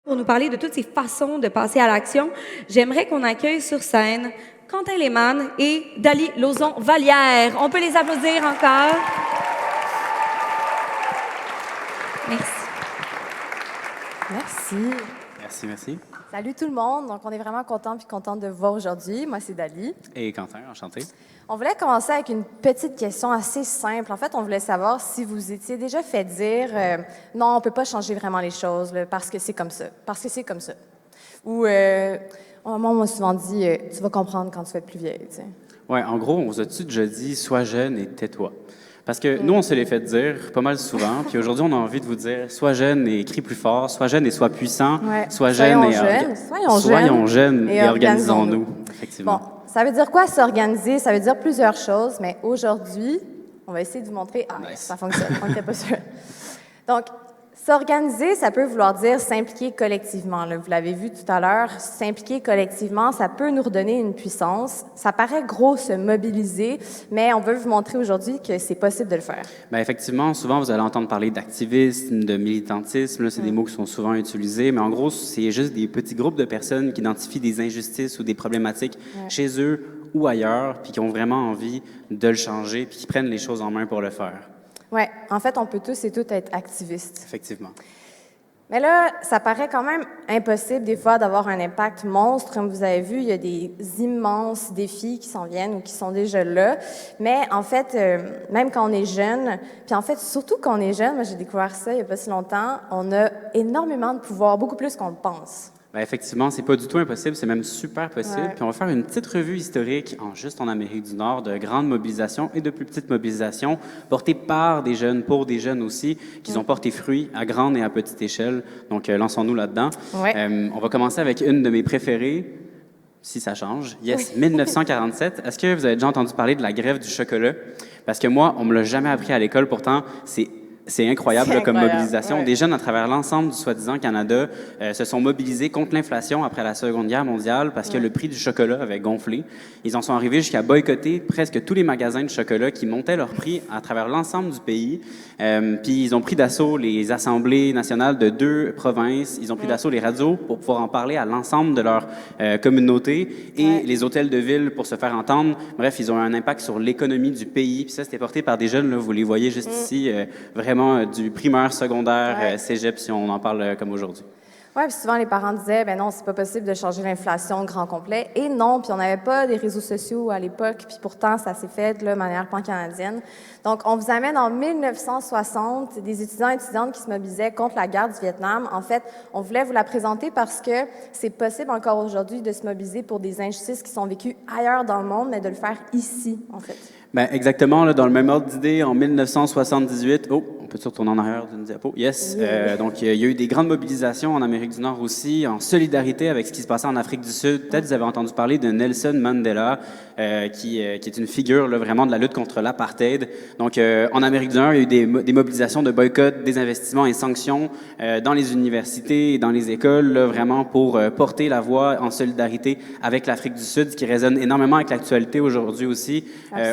Pour nous parler de toutes ces façons de passer à l'action, j'aimerais qu'on accueille sur scène Quentin Lehmann et Dali Lauzon-Vallière. On peut les applaudir encore. Merci. Merci. Merci, merci. Salut tout le monde. Donc, on est vraiment contents puis contente de vous voir aujourd'hui. Moi, c'est Dali. Et Quentin, enchanté. On voulait commencer avec une petite question assez simple. En fait, on voulait savoir si vous étiez déjà fait dire non, on peut pas changer vraiment les choses là, parce que c'est comme ça. Parce que c'est comme ça. Ou moi, on m'a souvent dit tu vas comprendre quand tu vas être plus vieille. Tu sais. Ouais, en gros, on vous a-tu déjà dit sois jeune et tais-toi? Parce que nous, on se l'est fait dire pas mal souvent, puis aujourd'hui, on a envie de vous dire sois jeune et crie plus fort, sois jeune et sois puissant, Ouais. sois jeune et Soyons jeunes et organisons-nous. Bon, Effectivement. ça veut dire quoi s'organiser? Ça veut dire plusieurs choses, mais aujourd'hui, on va essayer de vous montrer. Ah, Nice. ça fonctionne, on n'était pas sûr. Donc, s'organiser, ça peut vouloir dire s'impliquer collectivement. Là. Vous l'avez vu tout à l'heure, s'impliquer collectivement, ça peut nous redonner une puissance. Ça paraît gros se mobiliser, mais on veut vous montrer aujourd'hui que c'est possible de le faire. Bien, effectivement, souvent, vous allez entendre parler d'activisme, de militantisme. Là, c'est des mots qui sont souvent utilisés, mais en gros, c'est juste des petits groupes de personnes qui identifient des injustices ou des problématiques chez eux ou ailleurs, puis qui ont vraiment envie de le changer, puis qui prennent les choses en main pour le faire. Oui, en fait, on peut tous et toutes être activistes. Effectivement. Mais là, ça paraît quand même impossible des fois d'avoir un impact monstre. Comme vous avez vu, il y a des immenses défis qui s'en viennent ou qui sont déjà là. Mais en fait, même quand on est jeune, puis en fait, surtout quand on est jeune, moi j'ai découvert ça il n'y a pas si longtemps, on a énormément de pouvoir, beaucoup plus qu'on le pense. Bien, effectivement, c'est pas du tout impossible, c'est même super possible. Ouais. Puis on va faire une petite revue historique juste en Amérique du Nord de grandes mobilisations et de plus petites mobilisations portées par des jeunes, pour des jeunes aussi, qui ont porté fruit à grande et à petite échelle. Donc, lançons-nous là-dedans. Ouais. On va commencer avec une de mes préférées, si ça change. Yes, 1947. Est-ce que vous avez déjà entendu parler de la grève du chocolat? Parce que moi, on me l'a jamais appris à l'école, pourtant, c'est incroyable, C'est là, comme incroyable, mobilisation. ouais. Des jeunes à travers l'ensemble du soi-disant Canada se sont mobilisés contre l'inflation après la Seconde Guerre mondiale parce que le prix du chocolat avait gonflé. Ils en sont arrivés jusqu'à boycotter presque tous les magasins de chocolat qui montaient leur prix à travers l'ensemble du pays. Puis ils ont pris d'assaut les assemblées nationales de 2 provinces. Ils ont pris d'assaut les radios pour pouvoir en parler à l'ensemble de leur communauté et les hôtels de ville pour se faire entendre. Bref, ils ont un impact sur l'économie du pays. Puis ça, c'était porté par des jeunes, là, vous les voyez juste ici, vraiment du primaire, secondaire, cégep, si on en parle comme aujourd'hui. Oui, puis souvent les parents disaient, ben non, c'est pas possible de changer l'inflation au grand complet. Et non, puis on n'avait pas des réseaux sociaux à l'époque, puis pourtant ça s'est fait de manière pan-canadienne. Donc on vous amène en 1960 des étudiants et étudiantes qui se mobilisaient contre la guerre du Vietnam. En fait, on voulait vous la présenter parce que c'est possible encore aujourd'hui de se mobiliser pour des injustices qui sont vécues ailleurs dans le monde, mais de le faire ici, en fait. Ben exactement, là, dans le même ordre d'idée, en 1978, on peut retourner en arrière d'une diapo? Yes. Donc, il y a eu des grandes mobilisations en Amérique du Nord aussi, en solidarité avec ce qui se passait en Afrique du Sud. Peut-être vous avez entendu parler de Nelson Mandela, qui est une figure là, vraiment de la lutte contre l'apartheid. Donc, en Amérique du Nord, il y a eu des mobilisations de boycott, des investissements et sanctions dans les universités et dans les écoles, là, vraiment pour porter la voix en solidarité avec l'Afrique du Sud, ce qui résonne énormément avec l'actualité aujourd'hui aussi.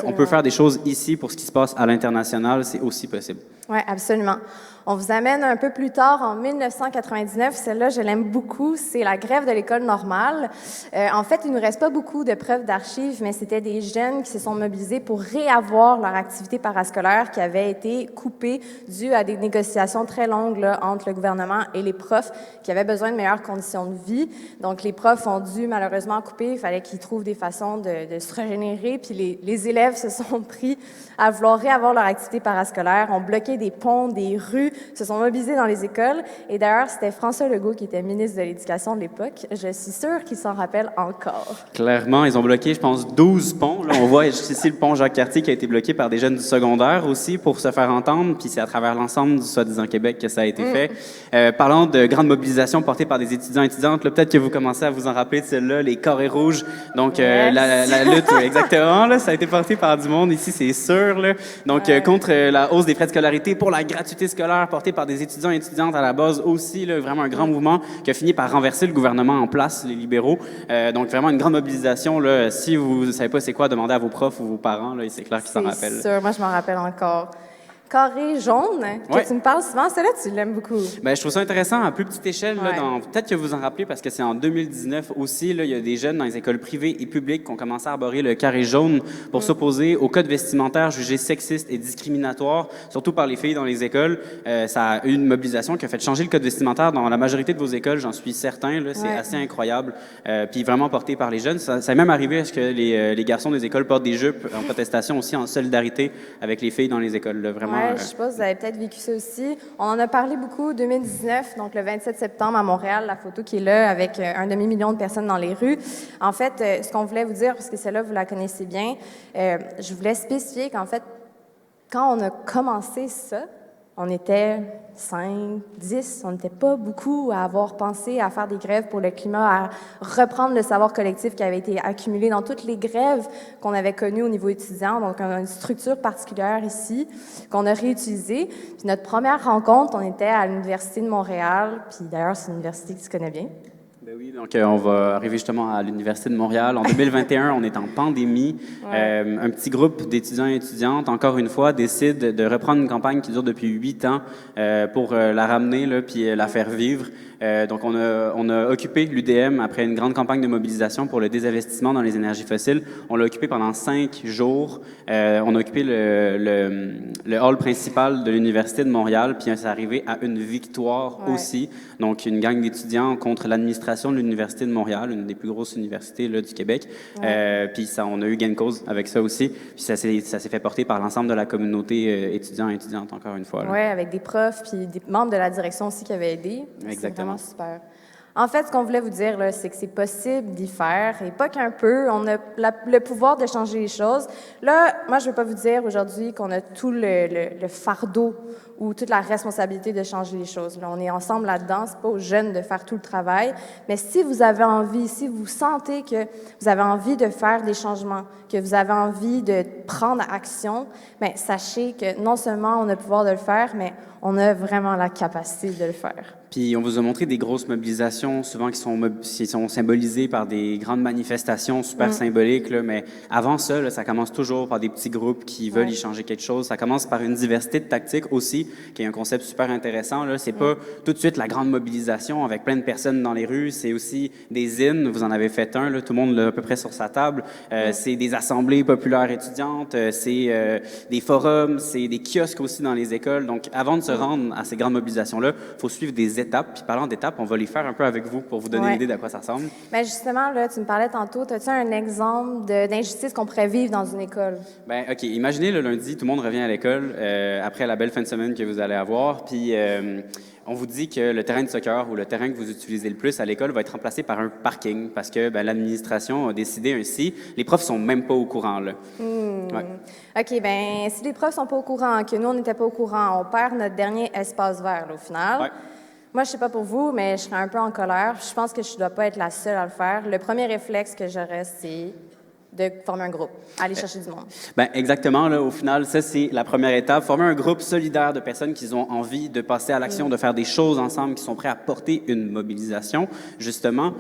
On peut faire des choses ici pour ce qui se passe à l'international, c'est aussi possible. Oui, absolument. On vous amène un peu plus tard, en 1999. Celle-là, je l'aime beaucoup. C'est la grève de l'école normale. En fait, il ne nous reste pas beaucoup de preuves d'archives, mais c'était des jeunes qui se sont mobilisés pour réavoir leur activité parascolaire qui avait été coupée due à des négociations très longues là, entre le gouvernement et les profs qui avaient besoin de meilleures conditions de vie. Donc, les profs ont dû malheureusement couper. Il fallait qu'ils trouvent des façons de se régénérer. Puis les élèves se sont pris à vouloir réavoir leur activité parascolaire, ont bloqué des ponts, des rues, se sont mobilisés dans les écoles. Et d'ailleurs, c'était François Legault qui était ministre de l'Éducation de l'époque. Je suis sûre qu'il s'en rappelle encore. Clairement, ils ont bloqué, je pense, 12 ponts. Là, on voit juste ici le pont Jacques-Cartier qui a été bloqué par des jeunes du secondaire aussi pour se faire entendre. Puis c'est à travers l'ensemble du soi-disant Québec que ça a été fait. Parlant de grandes mobilisations portées par des étudiants et étudiantes, là, peut-être que vous commencez à vous en rappeler de celle-là, les carrés rouges. Donc, la lutte, oui, exactement, là, ça a été porté par du monde ici, c'est sûr. Là. Donc, contre la hausse des frais de scolarité, pour la gratuité scolaire portée par des étudiants et étudiantes à la base aussi, là, vraiment un grand mouvement qui a fini par renverser le gouvernement en place, les libéraux. Donc, vraiment une grande mobilisation. Là. Si vous ne savez pas c'est quoi, demandez à vos profs ou vos parents, là, c'est clair qu'ils s'en rappellent. C'est sûr, moi je m'en rappelle encore. carré jaune que Ouais. tu me parles souvent. Celui-là, tu l'aimes beaucoup. Ben, je trouve ça intéressant à plus petite échelle. Là, Ouais. peut-être que vous en rappelez parce que c'est en 2019 aussi. Là, il y a des jeunes dans les écoles privées et publiques qui ont commencé à arborer le carré jaune pour s'opposer au code vestimentaire jugé sexiste et discriminatoire, surtout par les filles dans les écoles. Ça a eu une mobilisation qui a fait changer le code vestimentaire dans la majorité de vos écoles, j'en suis certain. Là, c'est Ouais. assez incroyable. Puis vraiment porté par les jeunes. Ça est même arrivé à ce que les garçons des écoles portent des jupes en protestation aussi en solidarité avec les filles dans les écoles. Là, vraiment. Ouais, je sais pas, vous avez peut-être vécu ça aussi. On en a parlé beaucoup 2019, donc le 27 septembre à Montréal, la photo qui est là avec un demi-million de personnes dans les rues. En fait, ce qu'on voulait vous dire, parce que celle-là, vous la connaissez bien, je voulais spécifier qu'en fait, quand on a commencé ça, on était 5, 10, on n'était pas beaucoup à avoir pensé à faire des grèves pour le climat, à reprendre le savoir collectif qui avait été accumulé dans toutes les grèves qu'on avait connues au niveau étudiant. Donc, on a une structure particulière ici qu'on a réutilisée. Puis notre première rencontre, on était à l'Université de Montréal. Puis d'ailleurs, c'est une université que tu connais bien. Ben oui, donc on va arriver justement à l'Université de Montréal. En 2021, on est en pandémie. Un petit groupe d'étudiants et étudiantes, encore une fois, décide de reprendre une campagne qui dure depuis 8 ans pour la ramener là, puis la faire vivre. Donc, on a occupé l'UDM après une grande campagne de mobilisation pour le désinvestissement dans les énergies fossiles. On l'a occupé pendant 5 jours. On a occupé le hall principal de l'Université de Montréal, puis c'est arrivé à une victoire aussi. Donc, une gang d'étudiants contre l'administration de l'Université de Montréal, une des plus grosses universités là, du Québec. Puis on a eu gain de cause avec ça aussi. Puis ça s'est fait porter par l'ensemble de la communauté étudiants et étudiantes, encore une fois. Oui, avec des profs puis des membres de la direction aussi qui avaient aidé. Exactement. C'est vraiment super. En fait, ce qu'on voulait vous dire, là, c'est que c'est possible d'y faire, et pas qu'un peu. On a le pouvoir de changer les choses. Là, moi, je ne veux pas vous dire aujourd'hui qu'on a tout le fardeau ou toute la responsabilité de changer les choses. Là, on est ensemble là-dedans. C'est pas aux jeunes de faire tout le travail. Mais si vous avez envie, si vous sentez que vous avez envie de faire des changements, que vous avez envie de prendre action, bien, sachez que non seulement on a le pouvoir de le faire, mais on a vraiment la capacité de le faire. Puis on vous a montré des grosses mobilisations, souvent qui sont symbolisées par des grandes manifestations super symboliques. Là, mais avant ça, là, ça commence toujours par des petits groupes qui veulent y changer quelque chose. Ça commence par une diversité de tactiques aussi, qui est un concept super intéressant. Là, c'est pas tout de suite la grande mobilisation avec plein de personnes dans les rues. C'est aussi des zines. Vous en avez fait un. Là, tout le monde l'a à peu près sur sa table. C'est des assemblées populaires étudiantes. C'est des forums. C'est des kiosques aussi dans les écoles. Donc, avant de se rendre à ces grandes mobilisations-là, il faut suivre des étapes. Puis parlant d'étapes, on va les faire un peu avec vous pour vous donner une idée de quoi ça ressemble. Bien, justement, là, tu me parlais tantôt, as-tu un exemple d'injustice qu'on pourrait vivre dans une école? Ben, OK. Imaginez le lundi, tout le monde revient à l'école après la belle fin de semaine que vous allez avoir. Puis on vous dit que le terrain de soccer ou le terrain que vous utilisez le plus à l'école va être remplacé par un parking parce que l'administration a décidé ainsi. Les profs sont même pas au courant, là. Ouais. OK, bien, si les profs sont pas au courant, que nous, on n'était pas au courant, on perd notre dernier espace vert, là, au final. Ouais. Moi, je sais pas pour vous, mais je serais un peu en colère. Je pense que je dois pas être la seule à le faire. Le premier réflexe que j'aurais, c'est de former un groupe, aller chercher du monde. Ben exactement. Là, au final, ça, c'est la première étape. Former un groupe solidaire de personnes qui ont envie de passer à l'action, de faire des choses ensemble, qui sont prêts à porter une mobilisation, justement.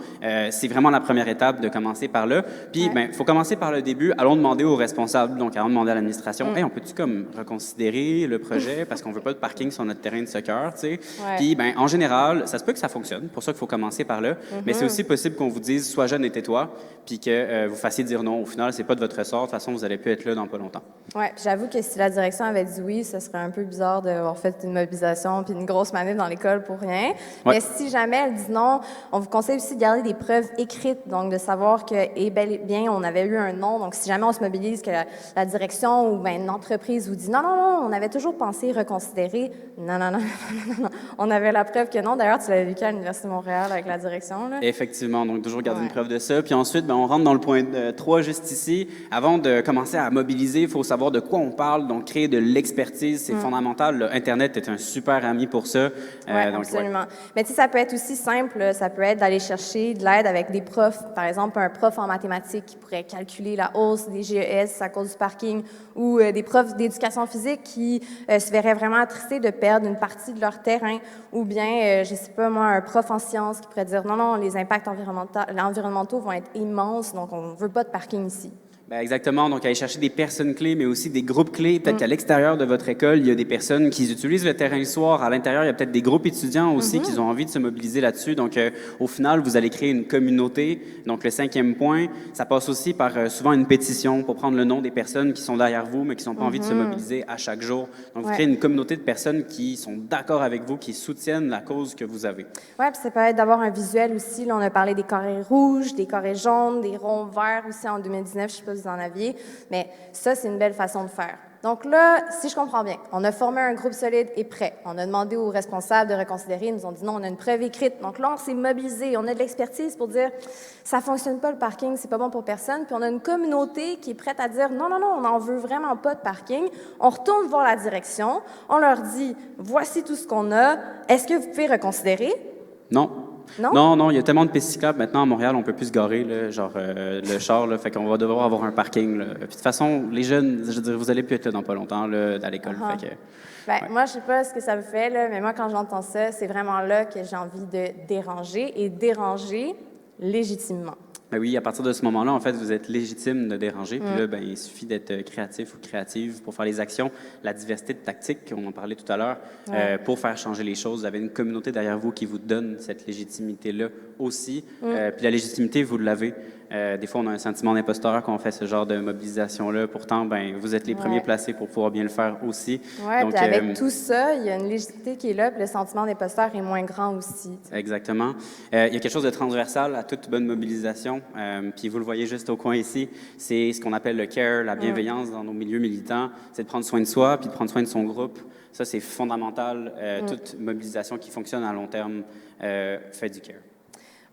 C'est vraiment la première étape de commencer par là. Puis, il faut commencer par le début. Allons demander aux responsables, donc allons demander à l'administration, hey, on peut-tu comme reconsidérer le projet parce qu'on veut pas de parking sur notre terrain de soccer, tu sais. Puis, en général, ça se peut que ça fonctionne. Pour ça qu'il faut commencer par là. Mais c'est aussi possible qu'on vous dise, sois jeune et tais-toi, puis que vous fassiez dire non. Au final, c'est pas de votre ressort. De toute façon, vous allez plus être là dans pas longtemps. Oui, j'avoue que si la direction avait dit oui, ce serait un peu bizarre d'avoir fait une mobilisation puis une grosse manif dans l'école pour rien. Ouais. Mais si jamais elle dit non, on vous conseille aussi de garder des preuves écrites, donc de savoir que, bel et bien, on avait eu un non. Donc, si jamais on se mobilise, que la direction ou une entreprise vous dit non, non, non, on avait toujours pensé reconsidérer. Non, non, non, non, non. On avait la preuve que non. D'ailleurs, tu l'avais vécu à l'Université de Montréal avec la direction. Là. Effectivement, donc toujours garder une preuve de ça. Puis ensuite, on rentre dans le point 3 juste ici. Avant de commencer à mobiliser, il faut savoir de quoi on parle, donc créer de l'expertise, c'est fondamental. Là, Internet est un super ami pour ça. Oui, donc, absolument. Mais tu sais, ça peut être aussi simple, ça peut être d'aller chercher de l'aide avec des profs. Par exemple, un prof en mathématiques qui pourrait calculer la hausse des GES à cause du parking, ou des profs d'éducation physique qui se verraient vraiment attristés de perdre une partie de leur terrain, ou bien, je sais pas moi, un prof en sciences qui pourrait dire non, non, les impacts environnementaux vont être immenses, donc on veut pas de parking ici. Ben exactement. Donc, aller chercher des personnes clés, mais aussi des groupes clés. Peut-être qu'à l'extérieur de votre école, il y a des personnes qui utilisent le terrain le soir. À l'intérieur, il y a peut-être des groupes étudiants aussi qui ont envie de se mobiliser là-dessus. Donc, au final, vous allez créer une communauté. Donc, le 5e point, ça passe aussi par souvent une pétition pour prendre le nom des personnes qui sont derrière vous, mais qui n'ont pas envie de se mobiliser à chaque jour. Donc, vous créez une communauté de personnes qui sont d'accord avec vous, qui soutiennent la cause que vous avez. Oui, puis ça peut être d'avoir un visuel aussi. Là, on a parlé des carrés rouges, des carrés jaunes, des ronds verts aussi en 2019. Je ne sais pas si vous en aviez, mais ça, c'est une belle façon de faire. Donc là, si je comprends bien, on a formé un groupe solide et prêt. On a demandé aux responsables de reconsidérer. Ils nous ont dit non, on a une preuve écrite. Donc là, on s'est mobilisé. On a de l'expertise pour dire ça ne fonctionne pas le parking, c'est pas bon pour personne. Puis on a une communauté qui est prête à dire non, non, non, on n'en veut vraiment pas de parking. On retourne voir la direction. On leur dit voici tout ce qu'on a. Est-ce que vous pouvez reconsidérer? Non. Non? Non, il y a tellement de pistes cyclables maintenant à Montréal, on peut plus se garer, là, le char, là, fait qu'on va devoir avoir un parking. Là. Puis de toute façon, les jeunes, je veux dire, vous allez plus être là dans pas longtemps là, à l'école. Fait que, Ben, moi, je sais pas ce que ça me fait, là, mais moi, quand j'entends ça, c'est vraiment là que j'ai envie de déranger et déranger légitimement. Ben oui, à partir de ce moment-là, en fait, vous êtes légitime de déranger. Puis là, ben, il suffit d'être créatif ou créative pour faire les actions. La diversité de tactiques, on en parlait tout à l'heure, pour faire changer les choses. Vous avez une communauté derrière vous qui vous donne cette légitimité-là aussi. Puis la légitimité, vous l'avez. Des fois, on a un sentiment d'imposteur quand on fait ce genre de mobilisation-là. Pourtant, ben, vous êtes les premiers placés pour pouvoir bien le faire aussi. Oui, puis avec tout ça, il y a une légitimité qui est là, puis le sentiment d'imposteur est moins grand aussi. T'sais. Exactement. Il y a quelque chose de transversal à toute bonne mobilisation. Puis vous le voyez juste au coin ici. C'est ce qu'on appelle le care, la bienveillance dans nos milieux militants. C'est de prendre soin de soi puis de prendre soin de son groupe. Ça, c'est fondamental. Toute mobilisation qui fonctionne à long terme fait du care.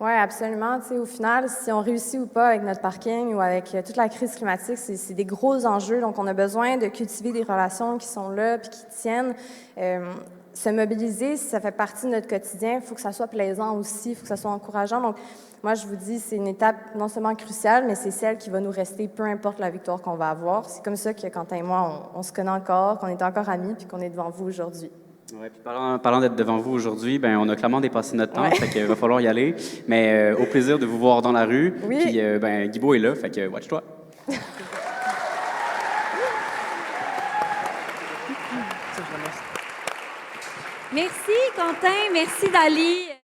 Oui, absolument. Tu sais, au final, si on réussit ou pas avec notre parking ou avec toute la crise climatique, c'est des gros enjeux. Donc, on a besoin de cultiver des relations qui sont là puis qui tiennent. Se mobiliser, si ça fait partie de notre quotidien, il faut que ça soit plaisant aussi, il faut que ça soit encourageant. Donc, moi, je vous dis, c'est une étape non seulement cruciale, mais c'est celle qui va nous rester, peu importe la victoire qu'on va avoir. C'est comme ça que Quentin et moi, on se connaît encore, qu'on est encore amis puis qu'on est devant vous aujourd'hui. Oui, puis parlant d'être devant vous aujourd'hui, ben on a clairement dépassé notre temps, fait qu'il va falloir y aller. Mais au plaisir de vous voir dans la rue. Oui. Puis ben Guibo est là, fait que watch-toi. Merci, Quentin. Merci, Dali.